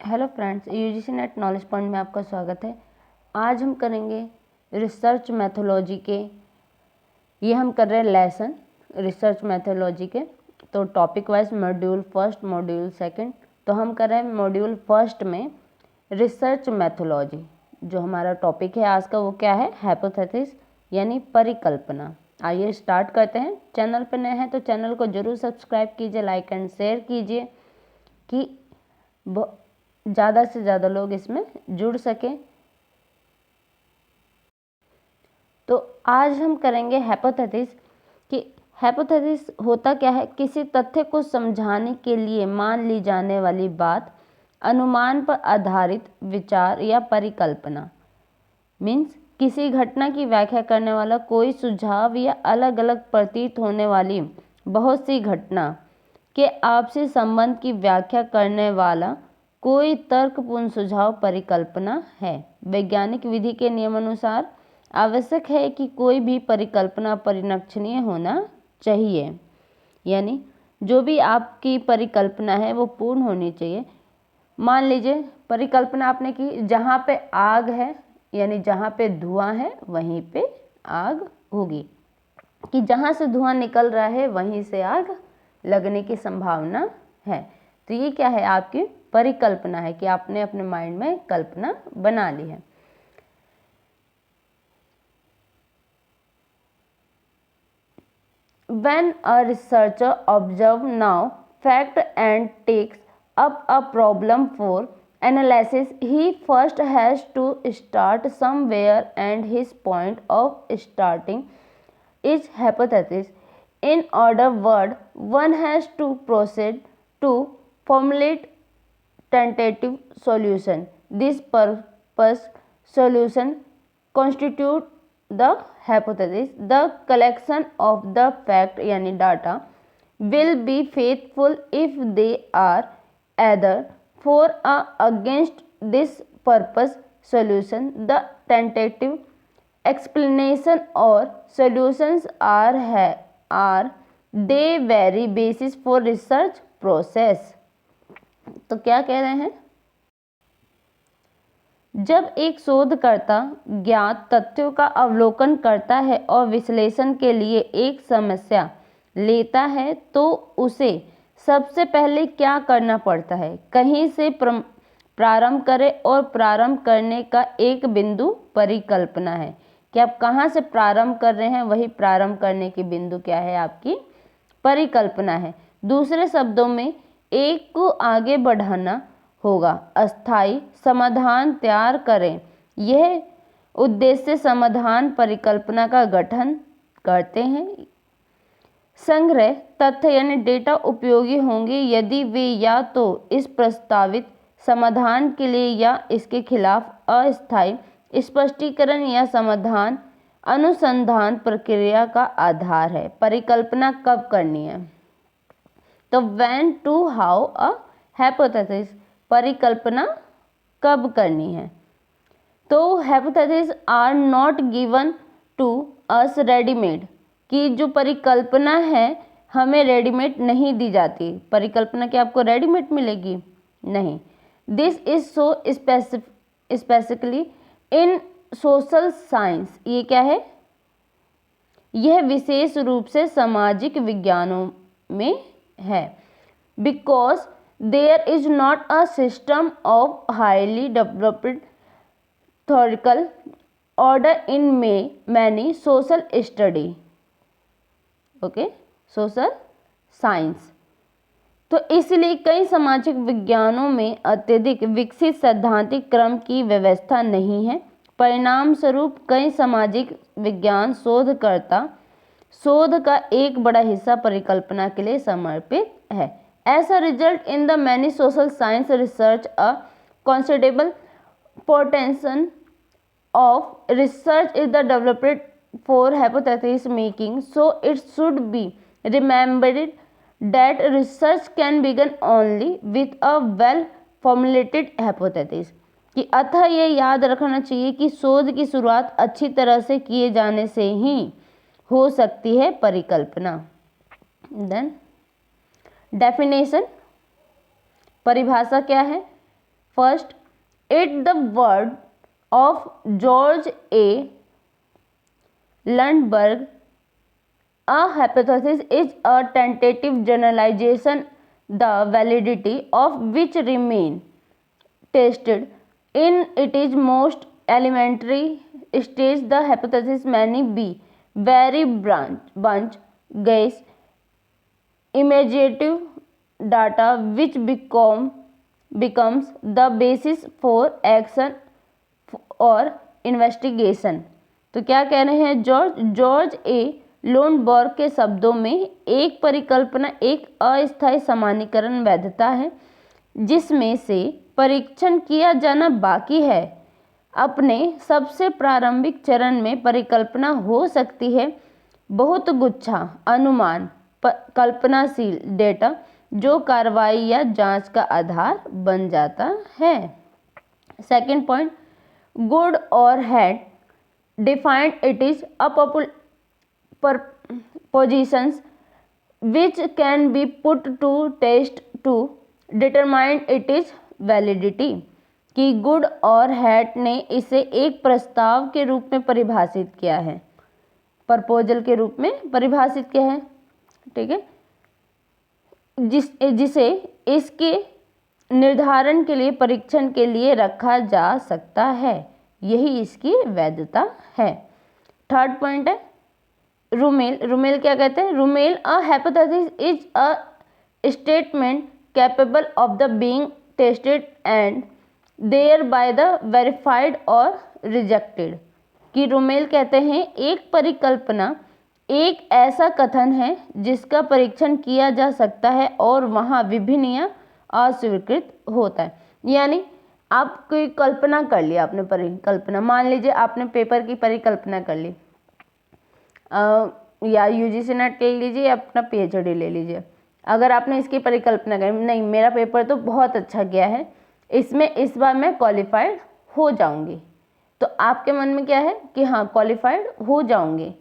Hello friends, UGC net knowledge point में आपका स्वागत है। आज हम करेंगे रिसर्च मैथोलॉजी के, ये हम कर रहे हैं लेसन रिसर्च मैथोलॉजी के। तो topic wise module first, module second. तो हम कर रहे हैं मॉड्यूल फर्स्ट में रिसर्च मैथोलॉजी। जो हमारा टॉपिक है आज का वो क्या है? हाइपोथेसिस यानी परिकल्पना। आइए स्टार्ट करते हैं। चैनल पर नए हैं तो चैनल को जरूर सब्सक्राइब कीजिए, लाइक एंड शेयर कीजिए कि ज़्यादा से ज़्यादा लोग इसमें जुड़ सकें। तो आज हम करेंगे हाइपोथेसिस कि हाइपोथेसिस होता क्या है? किसी तथ्य को समझाने के लिए मान ली जाने वाली बात, अनुमान पर आधारित विचार या परिकल्पना। मीन्स किसी घटना की व्याख्या करने वाला कोई सुझाव या अलग अलग प्रतीत होने वाली बहुत सी घटना के आपसी संबंध की व्याख्या करने वाला कोई तर्कपूर्ण सुझाव परिकल्पना है। वैज्ञानिक विधि के नियमानुसार आवश्यक है कि कोई भी परिकल्पना परिलक्षणीय होना चाहिए, यानी जो भी आपकी परिकल्पना है वो पूर्ण होनी चाहिए। मान लीजिए परिकल्पना आपने की, जहाँ पे आग है यानी जहाँ पे धुआं है वहीं पे आग होगी, कि जहाँ से धुआं निकल रहा है वहीं से आग लगने की संभावना है। तो ये क्या है? आपकी परिकल्पना है कि आपने अपने माइंड में कल्पना बना ली है। When a researcher observes now fact and takes up a problem for analysis, he first has to start somewhere, and his point of starting is hypothesis. In other words, one has to proceed to formulate tentative solution. This purpose solution constitute the hypothesis. The collection of the fact यानी data will be faithful if they are either for or against this purpose solution. The tentative explanation or solutions are they vary basis for research process. तो क्या कह रहे हैं? जब एक शोधकर्ता ज्ञात तथ्यों का अवलोकन करता है और विश्लेषण के लिए एक समस्या लेता है तो उसे सबसे पहले क्या करना पड़ता है? कहीं से प्रारंभ करें, और प्रारंभ करने का एक बिंदु परिकल्पना है कि आप कहाँ से प्रारंभ कर रहे हैं, वही प्रारंभ करने की बिंदु क्या है? आपकी परिकल्पना है। दूसरे शब्दों में एक को आगे बढ़ाना होगा। अस्थायी समाधान तैयार करें, यह उद्देश्य समाधान परिकल्पना का गठन करते हैं। संग्रह तथ्य यानी डेटा उपयोगी होंगे यदि वे या तो इस प्रस्तावित समाधान के लिए या इसके खिलाफ अस्थायी स्पष्टीकरण या समाधान अनुसंधान प्रक्रिया का आधार है। परिकल्पना कब करनी है? तो when to how a hypothesis, परिकल्पना कब करनी है? तो hypotheses are not given to us ready-made, कि जो परिकल्पना है हमें रेडीमेड नहीं दी जाती। परिकल्पना क्या आपको रेडीमेड मिलेगी? नहीं। This is so specifically in social science, ये क्या है? यह विशेष रूप से सामाजिक विज्ञानों में है। Because there is not a system of highly developed theoretical order in many social study, okay, social science. तो इसलिए कई सामाजिक विज्ञानों में अत्यधिक विकसित सैद्धांतिक क्रम की व्यवस्था नहीं है। परिणाम स्वरूप कई सामाजिक विज्ञान शोधकर्ता शोध का एक बड़ा हिस्सा परिकल्पना के लिए समर्पित है। As a result, in the many social science research, a considerable portion of research is the developed for hypothesis making. So it should be remembered that research can begin only with a well formulated hypothesis. कि अतः यह याद रखना चाहिए कि शोध की शुरुआत अच्छी तरह से किए जाने से ही हो सकती है परिकल्पना। देन डेफिनेशन, परिभाषा क्या है? First, it the word of George A Lundberg, a hypothesis is a tentative generalization the validity of which remain tested in its most elementary stage. The hypothesis may be very bunch guess imaginative data which becomes the basis for action और investigation. तो क्या कह रहे हैं, George A लोन्डबर्ग के शब्दों में एक परिकल्पना एक अस्थायी सामान्यीकरण वैधता है जिसमें से परीक्षण किया जाना बाकी है। अपने सबसे प्रारंभिक चरण में परिकल्पना हो सकती है बहुत गुच्छा अनुमान कल्पनाशील डेटा जो कार्रवाई या जांच का आधार बन जाता है। सेकंड पॉइंट, गुड और had defined it is a positions which can be put to test to determine it is validity। कि गुड और हैट ने इसे एक प्रस्ताव के रूप में परिभाषित किया है, प्रपोजल के रूप में परिभाषित किया है, ठीक है, जिसे इसके निर्धारण के लिए परीक्षण के लिए रखा जा सकता है, यही इसकी वैधता है। थर्ड पॉइंट है रूमेल क्या कहते हैं, Rummel a hypothesis is a statement capable of the being tested and there by the verified और रिजेक्टेड। कि रूमेल कहते हैं एक परिकल्पना एक ऐसा कथन है जिसका परीक्षण किया जा सकता है और वहाँ विभिन्न या अस्वीकृत होता है। यानी आप कोई कल्पना कर लिया, आपने परिकल्पना, मान लीजिए आपने पेपर की परिकल्पना कर ली, या यूजीसी नेट ले लीजिए या अपना पीएचडी ले लीजिए। अगर आपने इसकी परिकल्पना करी, नहीं मेरा पेपर तो बहुत अच्छा गया है, इसमें इस बार मैं क्वालिफाइड हो जाऊंगी, तो आपके मन में क्या है कि हाँ क्वालिफाइड हो जाऊंगी,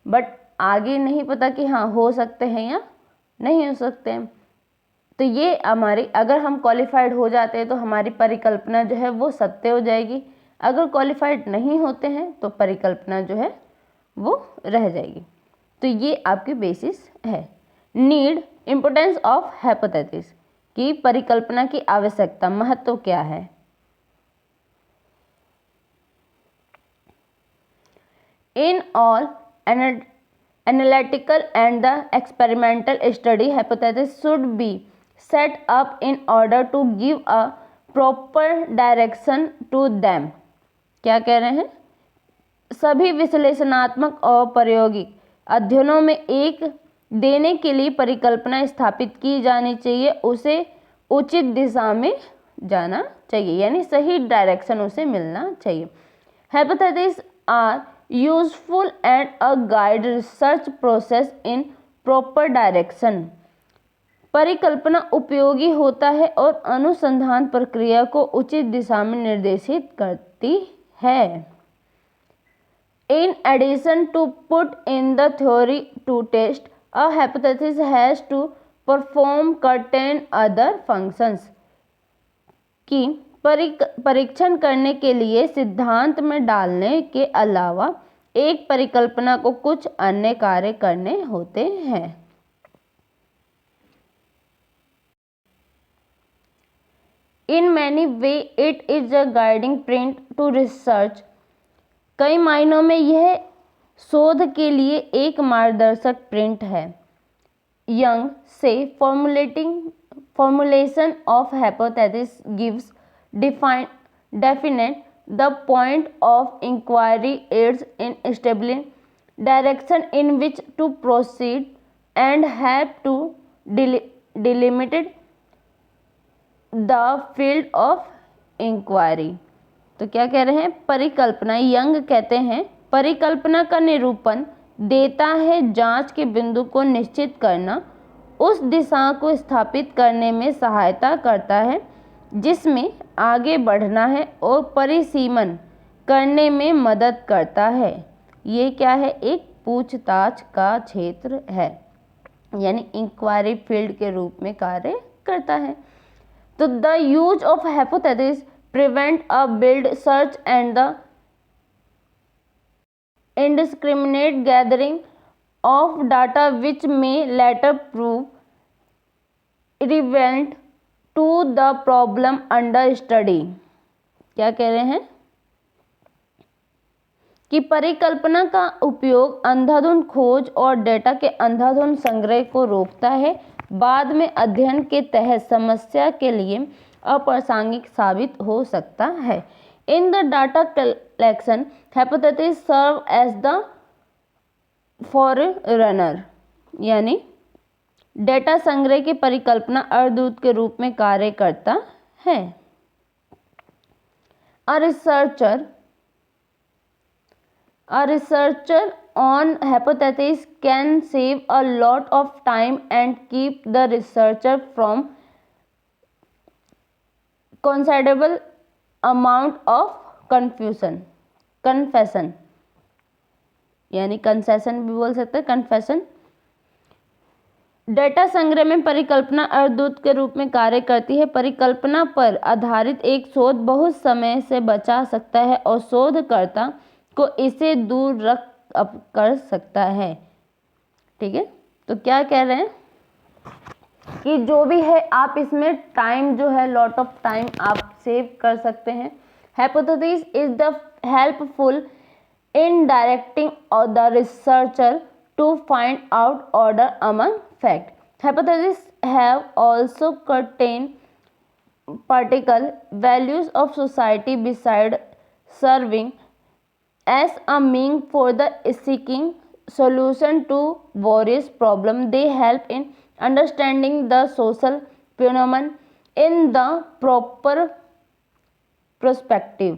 बट आगे नहीं पता कि हाँ हो सकते हैं या नहीं हो सकते हैं। तो ये हमारी, अगर हम क्वालिफाइड हो जाते हैं तो हमारी परिकल्पना जो है वो सत्य हो जाएगी, अगर क्वालिफाइड नहीं होते हैं तो परिकल्पना जो है वो रह जाएगी। तो ये आपकी बेसिस है। नीड, इम्पोर्टेंस ऑफ हाइपोथेसिस, कि परिकल्पना की आवश्यकता, महत्व क्या है। In all analytical and the experimental study, hypothesis should be set up in order to give a proper direction to them। क्या कह रहे हैं, सभी विश्लेषणात्मक और प्रायोगिक अध्ययनों में एक देने के लिए परिकल्पना स्थापित की जानी चाहिए, उसे उचित दिशा में जाना चाहिए, यानी सही डायरेक्शन उसे मिलना चाहिए। Hypothesis are useful and a guide research process in proper direction. परिकल्पना उपयोगी होता है और अनुसंधान प्रक्रिया को उचित दिशा में निर्देशित करती है। In addition to put in the theory to test, a hypothesis has to perform certain other functions। कि परीक्षण करने के लिए सिद्धांत में डालने के अलावा एक परिकल्पना को कुछ अन्य कार्य करने होते हैं। In many way it is a guiding print to research। कई मायनों में यह शोध के लिए एक मार्गदर्शक प्रिंट है। यंग से formulation of hypothesis gives definite the point of inquiry, aids in establishing direction in which to proceed and help to delimited the field of inquiry। तो क्या कह रहे हैं, परिकल्पना, यंग कहते हैं परिकल्पना का निरूपण देता है जांच के बिंदु को निश्चित करना, उस दिशा को स्थापित करने में सहायता करता है जिसमें आगे बढ़ना है और परिसीमन करने में मदद करता है। ये क्या है, एक पूछताछ का क्षेत्र है, यानी इंक्वायरी फील्ड के रूप में कार्य करता है। तो the use of hypothesis prevent a build search and the indiscriminate gathering of data which may later prove irrelevant to the problem under study। क्या कह रहे हैं कि परिकल्पना का उपयोग अंधाधुंध खोज और डेटा के अंधाधुंध संग्रह को रोकता है, बाद में अध्ययन के तहत समस्या के लिए अप्रासंगिक साबित हो सकता है। In the data collection, hypotheses serve as the forerunner, यानी डेटा संग्रह की परिकल्पना अर्धदूत के रूप में कार्य करता है। A researcher on hypotheses can save a lot of time and keep the researcher from considerable amount of confession, यानी कंसेशन भी बोल सकते हैं, कन्फेशन। डेटा संग्रह में परिकल्पना अर्धदूत के रूप में कार्य करती है। परिकल्पना पर आधारित एक शोध बहुत समय से बचा सकता है और शोधकर्ता को इसे दूर रख कर सकता है। ठीक है, तो क्या कह रहे हैं कि जो भी है आप इसमें टाइम जो है, लॉट ऑफ टाइम आप सेव कर सकते हैं। Hypothesis is the helpful in directing the researcher to find out order among facts. Hypotheses have also contained practical values of society beside serving as a means for the seeking solution to various problems. They help in understanding the social phenomenon in the proper perspective.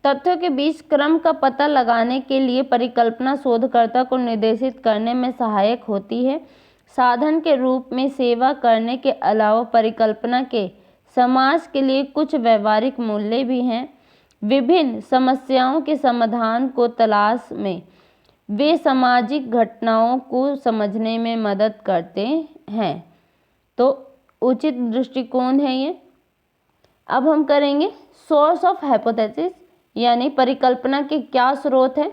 तथ्यों के बीच क्रम का पता लगाने के लिए परिकल्पना शोधकर्ता को निर्देशित करने में सहायक होती है। साधन के रूप में सेवा करने के अलावा परिकल्पना के समाज के लिए कुछ व्यवहारिक मूल्य भी हैं। विभिन्न समस्याओं के समाधान को तलाश में वे सामाजिक घटनाओं को समझने में मदद करते हैं। तो उचित दृष्टिकोण है ये। अब हम करेंगे सोर्स ऑफ हाइपोथेसिस, यानी परिकल्पना के क्या स्रोत हैं।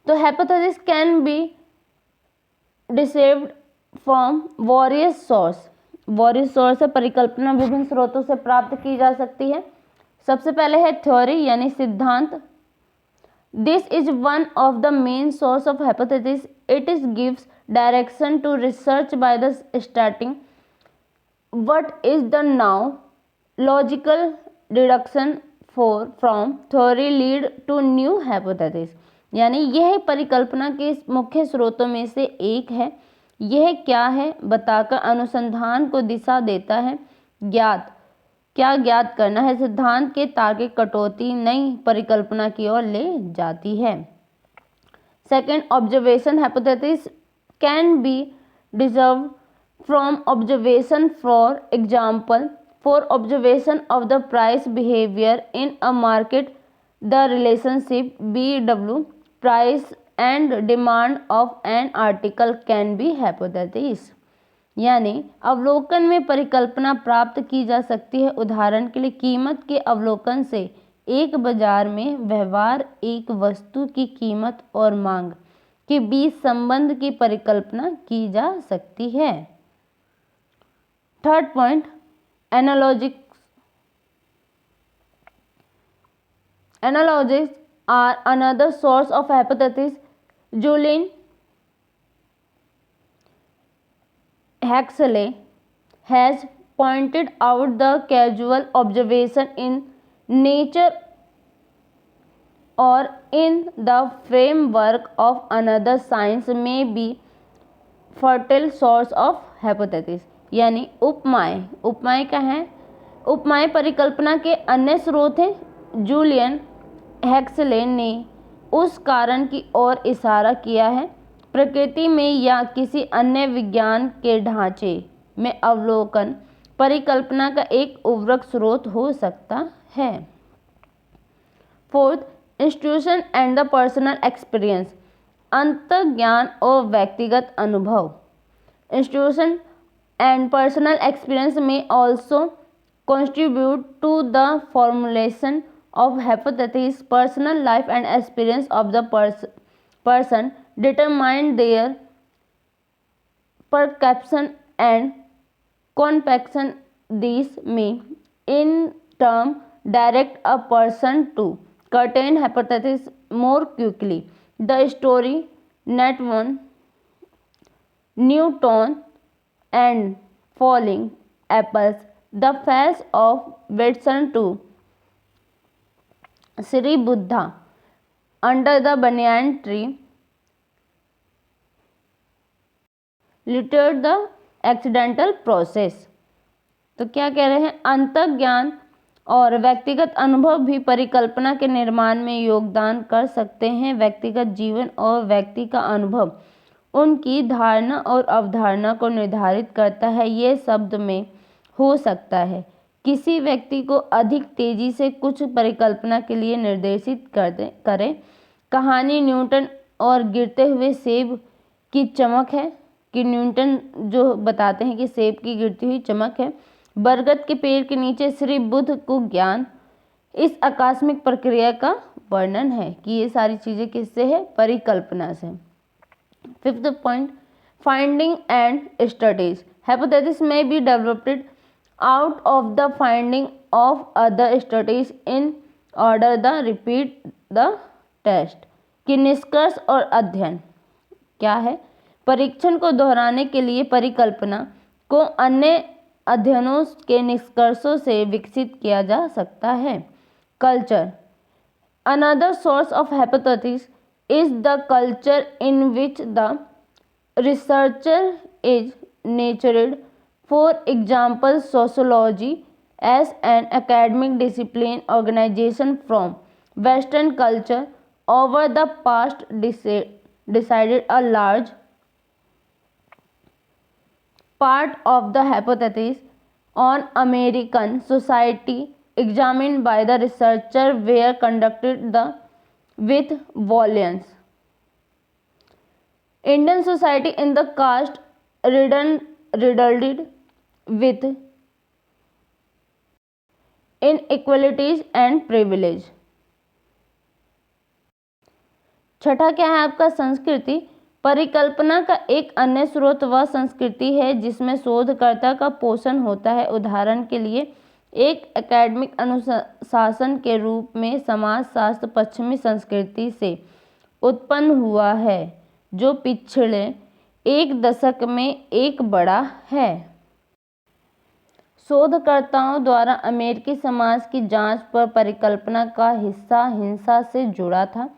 तो hypothesis can be derived from various source. Various source से परिकल्पना विभिन्न स्रोतों से प्राप्त की जा सकती है। सबसे पहले है थ्योरी, यानी सिद्धांत। This is one of the main source of hypothesis. It is gives direction to research by the starting what is the now logical deduction from theory lead to new hypothesis। यानी यह परिकल्पना के मुख्य स्रोतों में से एक है। यह क्या है बताकर अनुसंधान को दिशा देता है। ज्ञात करना है सिद्धांत के तार्किक कटौती नई परिकल्पना की ओर ले जाती है। Second, observation hypothesis can be derived from observation. For example, for observation of the price behavior in a market, the relationship BW price and demand of an article can be hypothesis। यानी अवलोकन में परिकल्पना प्राप्त की जा सकती है। उदाहरण के लिए कीमत के अवलोकन से एक बाजार में व्यवहार, एक वस्तु की कीमत और मांग के बीच संबंध की परिकल्पना की जा सकती है। Third point, analogies are another source of hypothesis. Julian Huxley has pointed out the casual observation in nature or in the framework of another science may be fertile source of hypothesis। यानी उपमाएं क्या हैं? उपमाएं परिकल्पना के अन्य स्रोत हैं। Julian हैक्सले ने उस कारण की ओर इशारा किया है प्रकृति में या किसी अन्य विज्ञान के ढांचे में अवलोकन परिकल्पना का एक उर्वरक स्रोत हो सकता है। Fourth, institution and the personal experience. अंतर्ज्ञान और व्यक्तिगत अनुभव। Institution and personal experience may also contribute to the formulation of hypotheses. Personal life and experience of the person determine their perception and conviction. These may in turn direct a person to certain hypotheses more quickly. The story Newton and falling apples, the face of Watson to Sri Buddha under the banyan tree, littered the accidental process. तो क्या कह रहे हैं, अंतर्ज्ञान और व्यक्तिगत अनुभव भी परिकल्पना के निर्माण में योगदान कर सकते हैं। व्यक्तिगत जीवन और व्यक्ति का अनुभव उनकी धारणा और अवधारणा को निर्धारित करता है। ये शब्द में हो सकता है किसी व्यक्ति को अधिक तेजी से कुछ परिकल्पना के लिए निर्देशित करें। कहानी न्यूटन और गिरते हुए सेब की चमक है कि न्यूटन जो बताते हैं कि सेब की गिरती हुई चमक है। बरगद के पेड़ के नीचे श्री बुद्ध को ज्ञान, इस आकस्मिक प्रक्रिया का वर्णन है कि ये सारी चीज़ें किससे है, परिकल्पना से। Fifth point, finding and studies. Hypothesis may be developed out of the finding of other studies in order the repeat the test. कि निष्कर्ष और अध्ययन क्या है, परीक्षण को दोहराने के लिए परिकल्पना को अन्य अध्ययनों के निष्कर्षों से विकसित किया जा सकता है। Culture, another source of hypothesis is the culture in which the researcher is nurtured. For example, sociology as an academic discipline organization from Western culture over the past decided a large part of the hypothesis on American society examined by the researcher were conducted with volumes. Indian society in the caste riddled with inequalities and privilege. छठा क्या है आपका, संस्कृति। परिकल्पना का एक अन्य स्रोत वह संस्कृति है जिसमें शोधकर्ता का पोषण होता है। उदाहरण के लिए एक एकेडमिक अनुशासन के रूप में समाजशास्त्र पश्चिमी संस्कृति से उत्पन्न हुआ है जो पिछले एक दशक में एक बड़ा है। शोधकर्ताओं द्वारा अमेरिकी समाज की जांच पर परिकल्पना का हिस्सा हिंसा से जुड़ा था।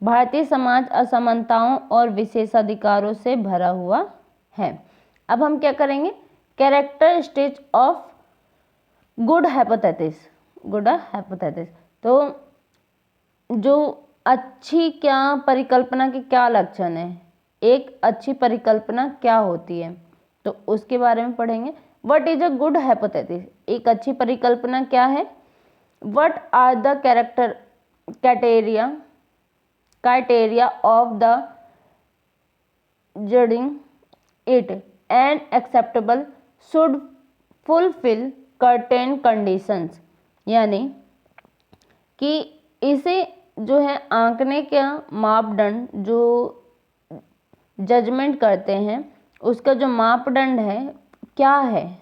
भारतीय समाज असमानताओं और विशेषाधिकारों से भरा हुआ है। अब हम क्या करेंगे, characteristics of good hypothesis. Good hypothesis, तो जो अच्छी क्या परिकल्पना के क्या लक्षण है, एक अच्छी परिकल्पना क्या होती है, तो उसके बारे में पढ़ेंगे। What is a good hypothesis, एक अच्छी परिकल्पना क्या है। What are the criteria of the judging it and acceptable should fulfil certain conditions. यानी कि इसे जो है आंकने का मापदंड, जो जजमेंट करते हैं उसका जो मापदंड है क्या है,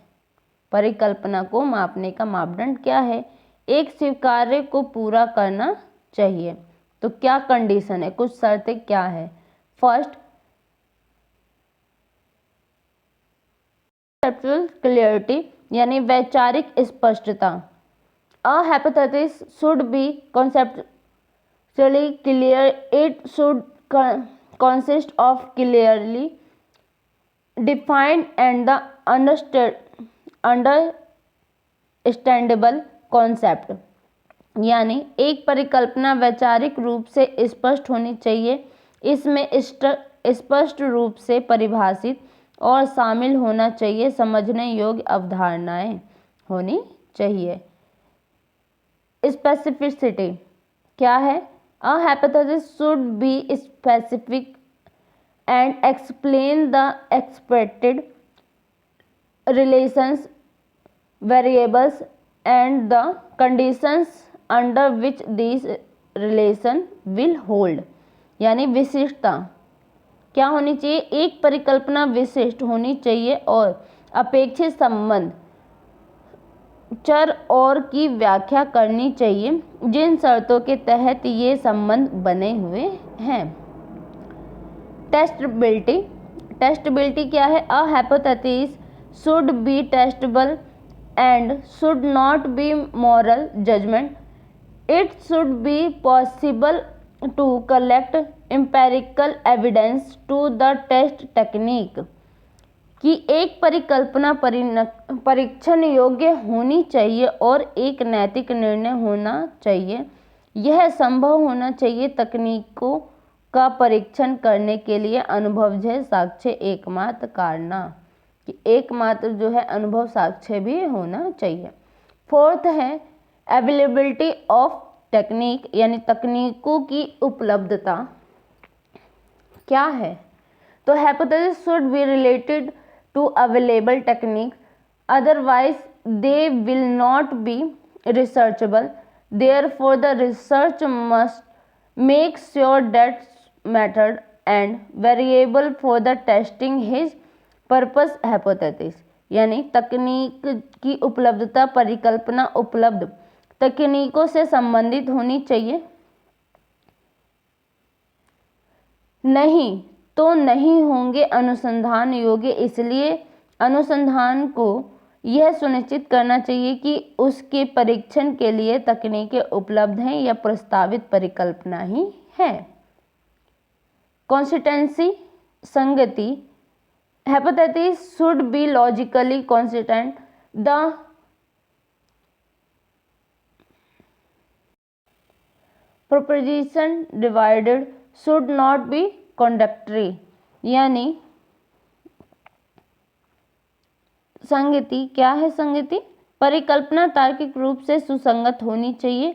परिकल्पना को मापने का मापदंड क्या है, एक स्वीकार्य को पूरा करना चाहिए। तो क्या कंडीशन है, कुछ शर्तें क्या है। फर्स्ट, कंसेप्चुअल क्लियरिटी यानी वैचारिक स्पष्टता। अ hypothesis should B conceptually clear. It should consist of clearly defined and the understandable concept. यानी एक परिकल्पना वैचारिक रूप से स्पष्ट होनी चाहिए, इसमें स्पष्ट रूप से परिभाषित और शामिल होना चाहिए, समझने योग्य अवधारणाएं होनी चाहिए। स्पेसिफिसिटी क्या है, a hypothesis should be specific and explain the expected relations, variables and the conditions under which these relation will hold। यानी विशिष्टता क्या होनी चाहिए, एक परिकल्पना विशिष्ट होनी चाहिए और अपेक्षित संबंध चर और की व्याख्या करनी चाहिए जिन शर्तों के तहत ये संबंध बने हुए हैं। टेस्टेबिलिटी, टेस्टेबिलिटी क्या है, a hypothesis should be testable and should not be moral judgement, it should be possible to collect empirical evidence to the test technique, कि एक परिकल्पना परीक्षण योग्य होनी चाहिए और एक नैतिक निर्णय होना चाहिए। यह संभव होना चाहिए तकनीकों का परीक्षण करने के लिए अनुभवजन्य साक्ष्य एकमात्र कारण, कि एकमात्र जो है अनुभव साक्ष्य भी होना चाहिए। फोर्थ है अवेलेबिलिटी ऑफ टेक्निक, यानी तकनीकों की उपलब्धता क्या है, तो hypothesis should be related to available technique, otherwise they will not be researchable, therefore the research must make sure that method and variable for the testing his purpose hypothesis, यानी तकनीक की उपलब्धता परिकल्पना उपलब्ध तकनीकों से संबंधित होनी चाहिए, नहीं तो नहीं होंगे अनुसंधान योग्य, इसलिए अनुसंधान को यह सुनिश्चित करना चाहिए कि उसके परीक्षण के लिए तकनीकें उपलब्ध हैं या प्रस्तावित परिकल्पना ही है। कंसिस्टेंसी, संगति, hypothesis should B logically consistent, the proposition divided should not B contradictory, यानी संगति क्या है, संगति परिकल्पना तार्किक रूप से सुसंगत होनी चाहिए,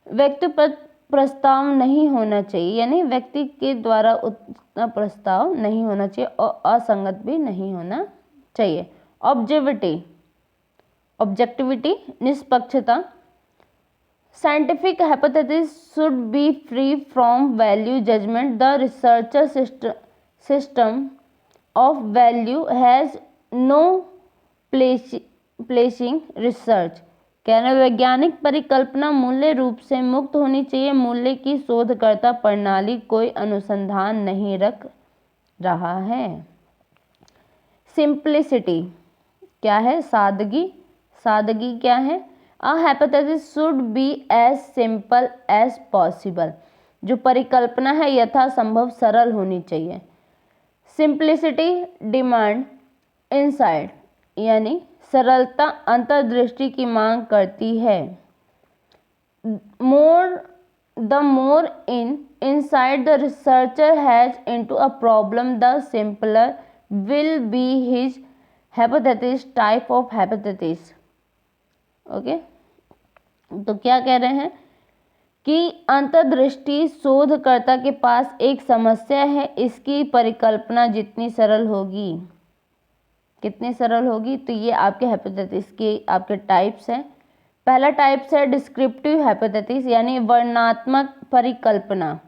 व्यक्तिगत प्रस्ताव नहीं होना चाहिए, यानी व्यक्ति के द्वारा उतना प्रस्ताव नहीं होना चाहिए और असंगत भी नहीं होना चाहिए। ऑब्जेक्टिविटी, निष्पक्षता, scientific hypothesis should be free from value judgment, the researcher system of value has no placing research, कहना वैज्ञानिक परिकल्पना मूल्य रूप से मुक्त होनी चाहिए, मूल्य की शोधकर्ता प्रणाली कोई अनुसंधान नहीं रख रहा है। सिंप्लिसिटी क्या है, सादगी, सादगी क्या है, A hypothesis should be as simple as possible, जो परिकल्पना है यथासंभव सरल होनी चाहिए। Simplicity demand insight, यानी सरलता अंतर्दृष्टि की मांग करती है। The more insight the researcher has into a problem, the simpler will be his hypothesis type of hypothesis। Okay तो क्या कह रहे हैं कि अंतर्दृष्टि शोधकर्ता के पास एक समस्या है, इसकी परिकल्पना जितनी सरल होगी, कितनी सरल होगी, तो ये आपके हाइपोथेसिस के आपके टाइप्स हैं। पहला टाइप्स है डिस्क्रिप्टिव हाइपोथेसिस, यानी वर्णनात्मक परिकल्पना।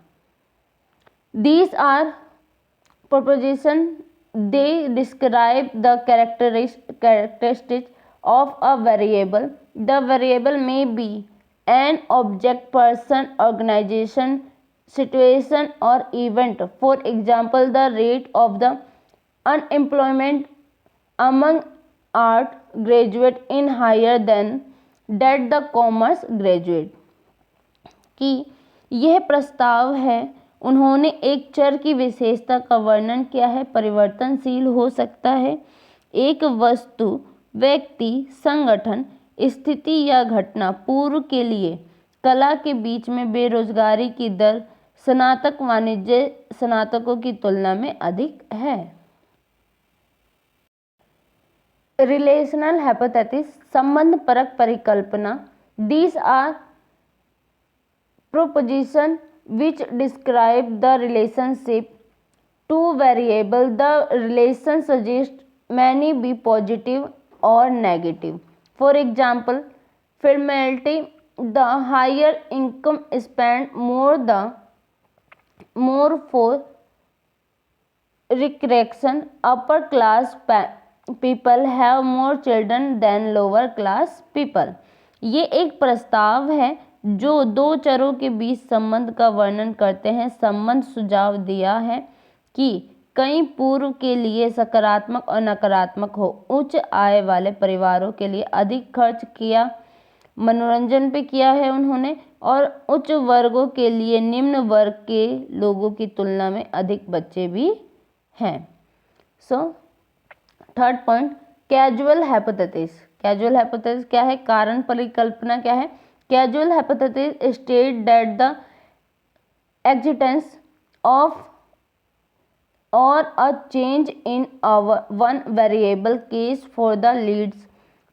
These are proposition, they describe the characteristics of a variable. The variable may be an object, person, organization, situation or event. For example, the rate of the unemployment among art graduate in higher than that the commerce graduate। कि यह प्रस्ताव है, उन्होंने एक चर की विशेषता का वर्णन किया है, परिवर्तनशील हो सकता है, एक वस्तु, व्यक्ति, संगठन, स्थिति या घटना पूर्व के लिए कला के बीच में बेरोजगारी की दर स्नातक वाणिज्य स्नातकों की तुलना में अधिक है। रिलेशनल हाइपोथेसिस, संबंध परक परिकल्पना। These are proposition which describe the relationship two variable, the relation suggests many be positive or negative. For example, familiarity, the higher income spend more for recreation. Upper class people have more children than lower class people. ये एक प्रस्ताव है जो दो चरों के बीच संबंध का वर्णन करते हैं। संबंध सुझाव दिया है कि कई पूर्व के लिए सकारात्मक और नकारात्मक हो। उच्च आय वाले परिवारों के लिए अधिक खर्च किया मनोरंजन पे किया है उन्होंने, और उच्च वर्गों के लिए निम्न वर्ग के लोगों की तुलना में अधिक बच्चे भी हैं। So third point, casual hypothesis. Casual hypothesis क्या है? कारण परिकल्पना क्या है? Casual hypothesis state that the existence of or a change in one variable case for the leads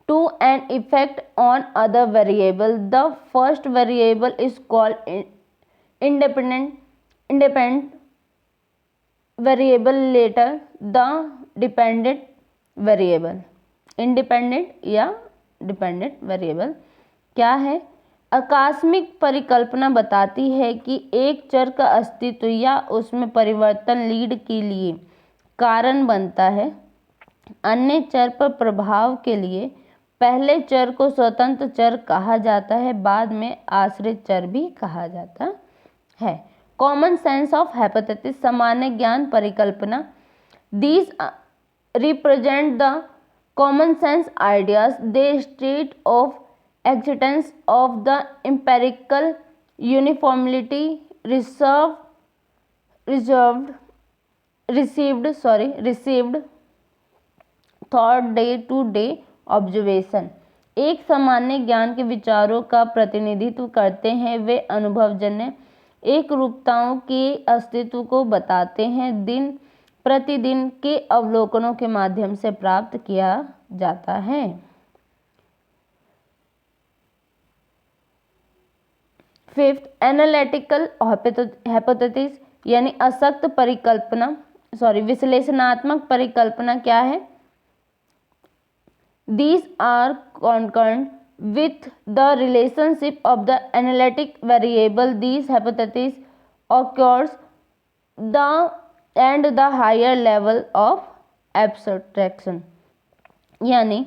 to an effect on other variable. The first variable is called independent variable, later the dependent variable. Independent या dependent variable क्या है? आकस्मिक परिकल्पना बताती है कि एक चर का अस्तित्व या उसमें परिवर्तन लीड के लिए कारण बनता है। अन्य चर पर प्रभाव के लिए पहले चर को स्वतंत्र चर कहा जाता है, बाद में आश्रित चर भी कहा जाता है। कॉमन सेंस ऑफ हाइपोथेसिस, सामान्य ज्ञान परिकल्पना। These represent the common sense ideas, they state of existence of the empirical uniformity received thought day to day observation। एक सामान्य ज्ञान के विचारों का प्रतिनिधित्व करते हैं। वे अनुभवजन्य एक रूपताओं के अस्तित्व को बताते हैं, दिन प्रतिदिन के अवलोकनों के माध्यम से प्राप्त किया जाता है। फिफ्थ, एनालिटिकल हाइपोथेसिस यानी असक्त परिकल्पना, विश्लेषणात्मक परिकल्पना क्या है? These are concerned with the relationship of the analytic variable. These hypotheses occurs and the higher level of abstraction। यानी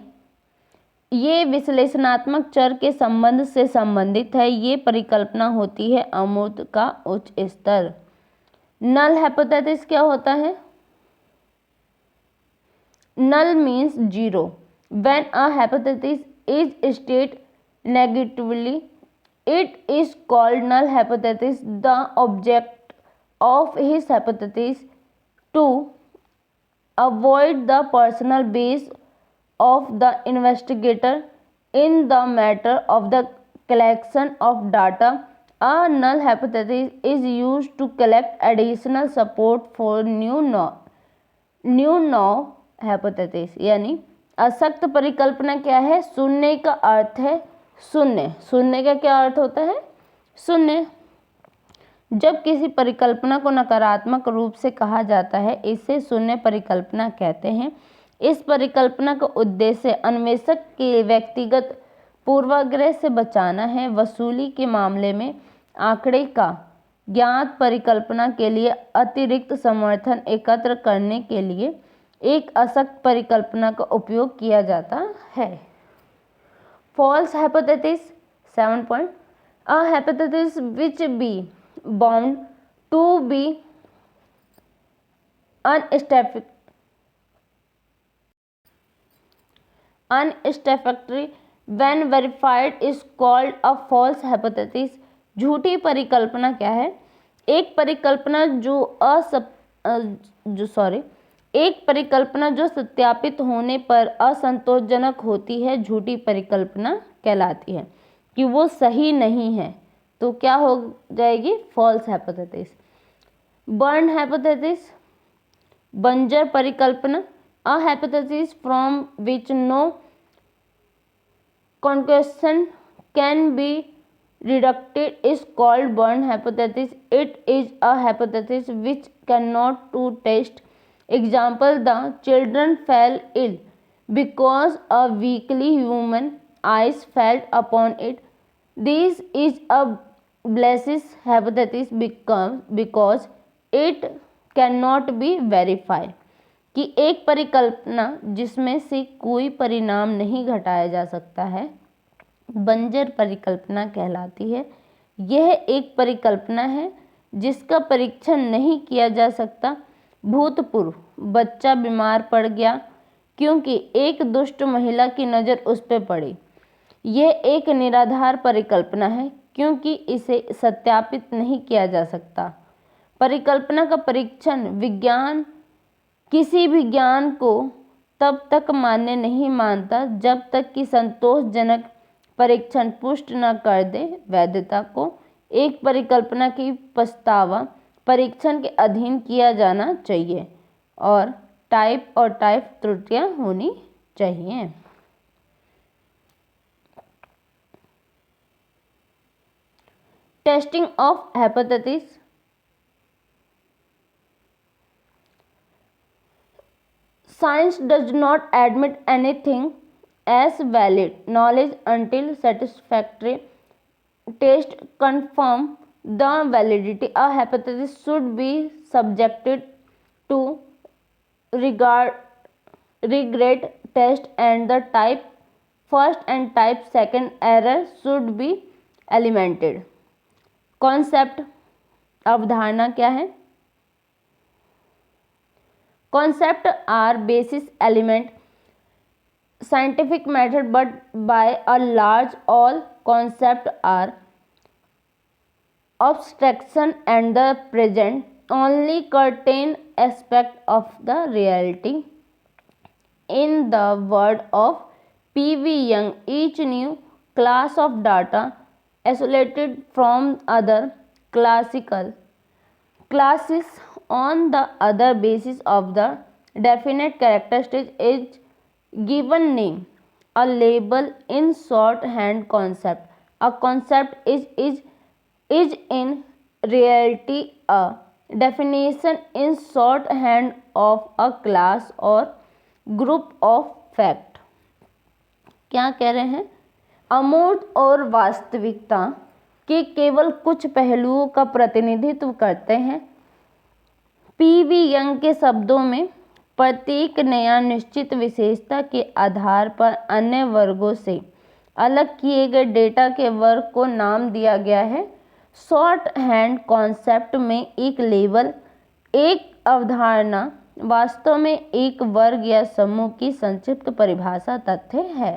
ये विश्लेषणात्मक चर के संबंध से संबंधित है। ये परिकल्पना होती है अमूर्त का उच्च स्तर। नल हाइपोथेसिस क्या होता है? Null means zero. When a hypothesis is state negatively it is called null hypothesis. The object of his hypothesis to avoid the personal base of the investigator in the matter of the collection of data. A null hypothesis is used to collect additional support for new null hypothesis। यानी असक्त परिकल्पना क्या है? शून्य का अर्थ है शून्य। शून्य का क्या अर्थ होता है? शून्य। जब किसी परिकल्पना को नकारात्मक रूप से कहा जाता है, इसे शून्य परिकल्पना कहते हैं। इस परिकल्पना का उद्देश्य अन्वेषक के व्यक्तिगत पूर्वाग्रह से बचाना है। वसूली के मामले में आंकड़े का ज्ञात परिकल्पना के लिए अतिरिक्त समर्थन एकत्र करने के लिए एक असक्त परिकल्पना का उपयोग किया जाता है। False hypothesis 7 point, a hypothesis which be bound to be unsatisfactory when verified is called a false hypothesis। झूठी परिकल्पना क्या है? एक परिकल्पना जो सत्यापित होने पर असंतोषजनक होती है झूठी परिकल्पना कहलाती है। कि वो सही नहीं है तो क्या हो जाएगी? False hypothesis. बर्न हाइपोथेसिस, बंजर परिकल्पना। A hypothesis from which no conclusion can be reducted is called Born hypothesis. It is a hypothesis which cannot to test. Example: the children fell ill because a weakly human eyes fell upon it. This is a Blasis hypothesis because it cannot be verified. कि एक परिकल्पना जिसमें से कोई परिणाम नहीं घटाया जा सकता है बंजर परिकल्पना कहलाती है। यह एक परिकल्पना है जिसका परीक्षण नहीं किया जा सकता। भूतपूर्व बच्चा बीमार पड़ गया क्योंकि एक दुष्ट महिला की नज़र उस पर पड़ी। यह एक निराधार परिकल्पना है क्योंकि इसे सत्यापित नहीं किया जा सकता। परिकल्पना का परीक्षण विज्ञान किसी भी ज्ञान को तब तक मान्य नहीं मानता जब तक कि संतोषजनक परीक्षण पुष्ट न कर दे वैधता को। एक परिकल्पना की पछतावा परीक्षण के अधीन किया जाना चाहिए और टाइप त्रुटियां होनी चाहिए। Testing of hypothesis. Science does not admit anything as valid knowledge until satisfactory tests confirm the validity. A hypothesis should be subjected to regret test and the type first and type second error should be eliminated. Concept अवधारणा क्या है? Concept are basis element scientific method but by a large all concept are abstraction and the present only certain aspect of the reality. In the word of P.V. Young, each new class of data isolated from other classical classes on the other basis of the definite characteristic is given name. A label in shorthand concept. A concept is in reality a definition in shorthand of a class or group of fact. क्या कह रहे हैं? अमूर्त और वास्तविकता के केवल कुछ पहलुओं का प्रतिनिधित्व करते हैं। पी.वी. यंग के शब्दों में प्रत्येक नया निश्चित विशेषता के आधार पर अन्य वर्गों से अलग किए गए डेटा के वर्ग को नाम दिया गया है। शॉर्ट हैंड कॉन्सेप्ट में एक लेबल एक अवधारणा वास्तव में एक वर्ग या समूह की संक्षिप्त परिभाषा तथ्य है।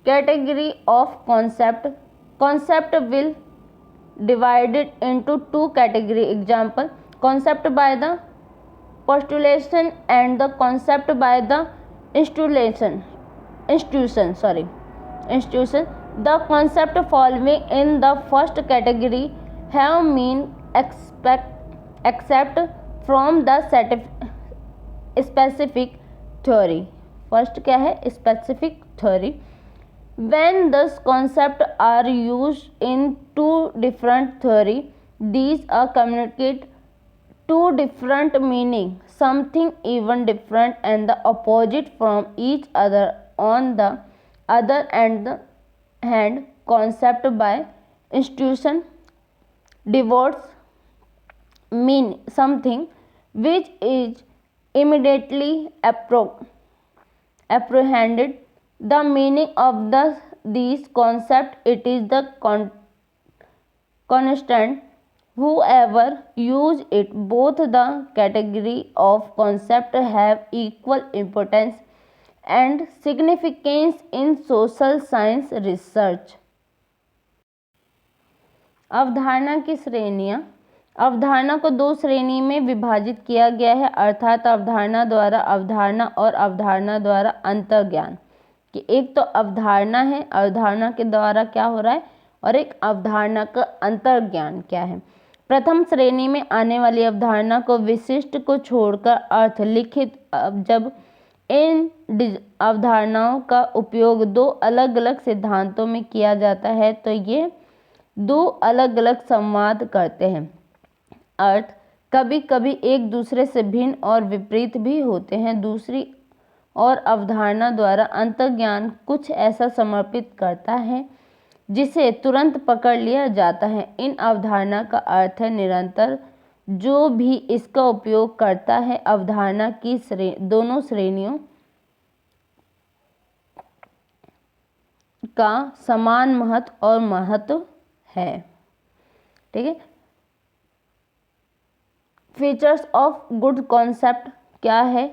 Category of concept. Concept will divided into two category. Example: concept by the postulation and the concept by the institution. The concept following in the first category have mean except from the specific theory. First क्या है? Specific theory. When these concepts are used in two different theories, these are communicate two different meaning, something even different and the opposite from each other. On the other hand, concept by institution devotes mean something which is immediately apprehended. The meaning of these concept, it is the constant whoever use it. Both the category of concept have equal importance and significance in social science research. अवधारणा की श्रेणियाँ. अवधारणा को दो श्रेणी में विभाजित किया गया है, अर्थात अवधारणा द्वारा अवधारणा और अवधारणा द्वारा अंतर्ज्ञान. कि एक तो अवधारणा है, अवधारणा के द्वारा क्या हो रहा है, और एक अवधारणा का अंतर्ज्ञान क्या है. प्रथम श्रेणी में आने वाली अवधारणा को विशिष्ट को छोड़कर अर्थ लिखित जब इन अवधारणाओं का उपयोग दो अलग अलग सिद्धांतों में किया जाता है, तो ये दो अलग अलग संवाद करते हैं। अर्थ कभी कभी एक दूसरे से भिन्न और विपरीत भी होते हैं। दूसरी और अवधारणा द्वारा अंतर्ज्ञान कुछ ऐसा समर्पित करता है जिसे तुरंत पकड़ लिया जाता है। इन अवधारणा का अर्थ है निरंतर। जो भी इसका उपयोग करता है अवधारणा की दोनों श्रेणियों का समान महत्व और महत्व है। ठीक है। फीचर्स ऑफ गुड कॉन्सेप्ट क्या है?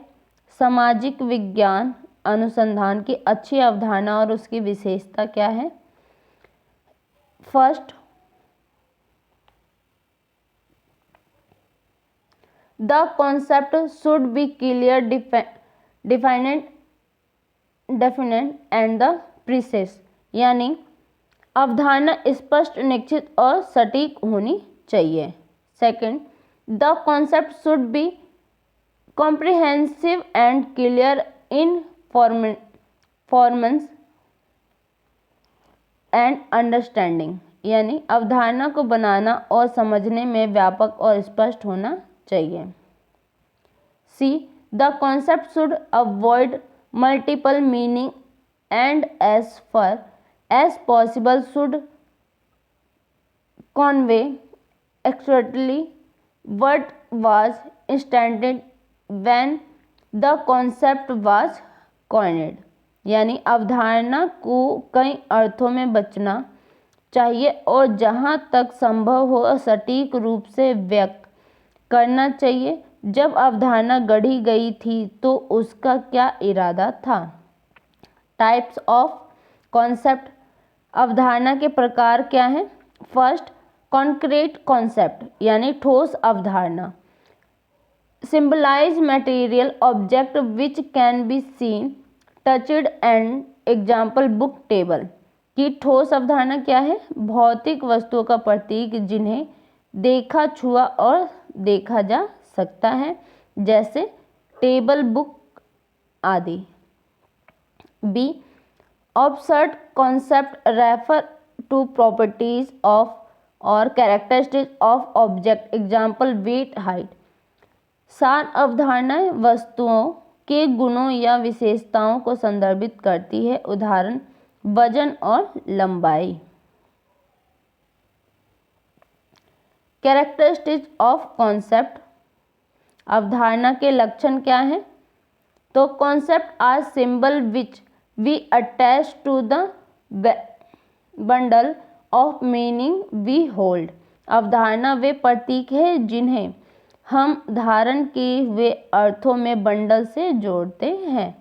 सामाजिक विज्ञान अनुसंधान की अच्छी अवधारणा और उसकी विशेषता क्या है? First, the concept should be clear, defined and the precise, यानी अवधारणा स्पष्ट, निश्चित और सटीक होनी चाहिए। Second, the concept should be comprehensive and clear in performance and understanding, यानी अवधारणा को बनाना और समझने में व्यापक और स्पष्ट होना चाहिए। C, the concept should avoid multiple meaning and as far as possible should convey accurately what was intended when the concept was coined, यानी अवधारणा को कई अर्थों में बचना चाहिए और जहाँ तक संभव हो सटीक रूप से व्यक्त करना चाहिए। जब अवधारणा गढ़ी गई थी तो उसका क्या इरादा था? टाइप्स ऑफ कॉन्सेप्ट, अवधारणा के प्रकार क्या हैं? फर्स्ट, कॉन्क्रीट कॉन्सेप्ट यानी ठोस अवधारणा। Symbolise material object which can be seen, touched and example book table, की ठोस अवधारणा क्या है? भौतिक वस्तुओं का प्रतीक जिन्हें देखा, छुआ और देखा जा सकता है, जैसे टेबल, बुक आदि। B, abstract concept refer to properties of और characteristics of object, example weight, height. सार अवधारणाएं वस्तुओं के गुणों या विशेषताओं को संदर्भित करती है, उदाहरण वजन और लंबाई। कैरेक्टरिस्टिक्स ऑफ कॉन्सेप्ट, अवधारणा के लक्षण क्या हैं? तो concept are symbol which we attach to the bundle of meaning we hold, अवधारणा वे प्रतीक है जिन्हें हम धारण किए हुए अर्थों में बंडल से जोड़ते हैं।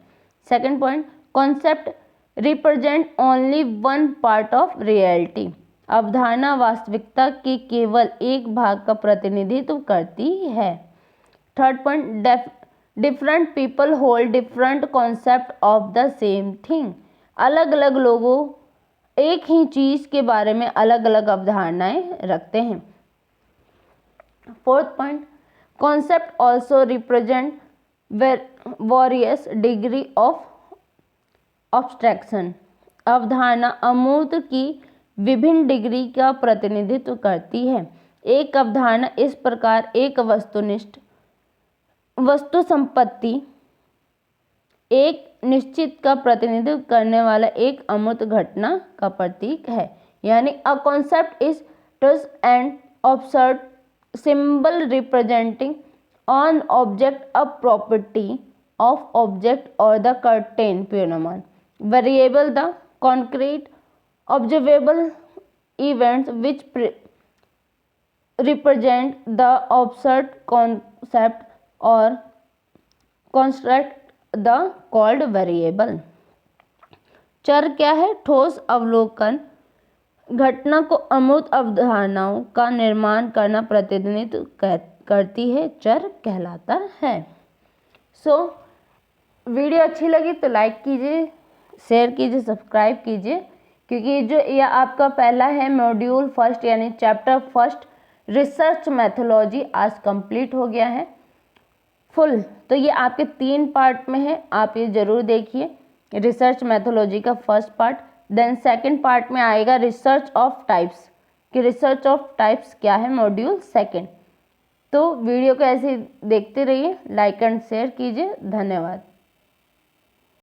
Second point, concept represent only one part of reality, अवधारणा वास्तविकता के केवल एक भाग का प्रतिनिधित्व करती है। Third point, different people hold different concept of the same thing, अलग अलग लोगों एक ही चीज के बारे में अलग अलग अवधारणाएं रखते हैं। Fourth point, concept also represent various degree of abstraction, अवधारणा अमूर्त की विभिन्न डिग्री का प्रतिनिधित्व करती है। एक अवधारणा इस प्रकार एक वस्तुनिष्ठ वस्तु संपत्ति, एक निश्चित का प्रतिनिधित्व करने वाला एक अमूर्त घटना का प्रतीक है, यानी a concept is touch and observe symbol representing on object a property of object और the certain phenomenon, variable the concrete observable events which represent the observed concept or construct the called variable। चर क्या है? ठोस अवलोकन, घटना को अमूर्त अवधारणाओं का निर्माण करना प्रतिनिधित्व करती है, चर कहलाता है। वीडियो अच्छी लगी तो लाइक कीजिए, शेयर कीजिए, सब्सक्राइब कीजिए, क्योंकि जो यह आपका पहला है मॉड्यूल फर्स्ट यानी चैप्टर फर्स्ट रिसर्च मैथोलॉजी आज कंप्लीट हो गया है। फुल, तो ये आपके 3 पार्ट में है, आप ये जरूर देखिए। रिसर्च मैथोलॉजी का first part, then second part में आएगा रिसर्च ऑफ टाइप्स, कि रिसर्च ऑफ टाइप्स क्या है, मॉड्यूल सेकंड। तो वीडियो को ऐसे देखते रहिए, लाइक एंड शेयर कीजिए। धन्यवाद।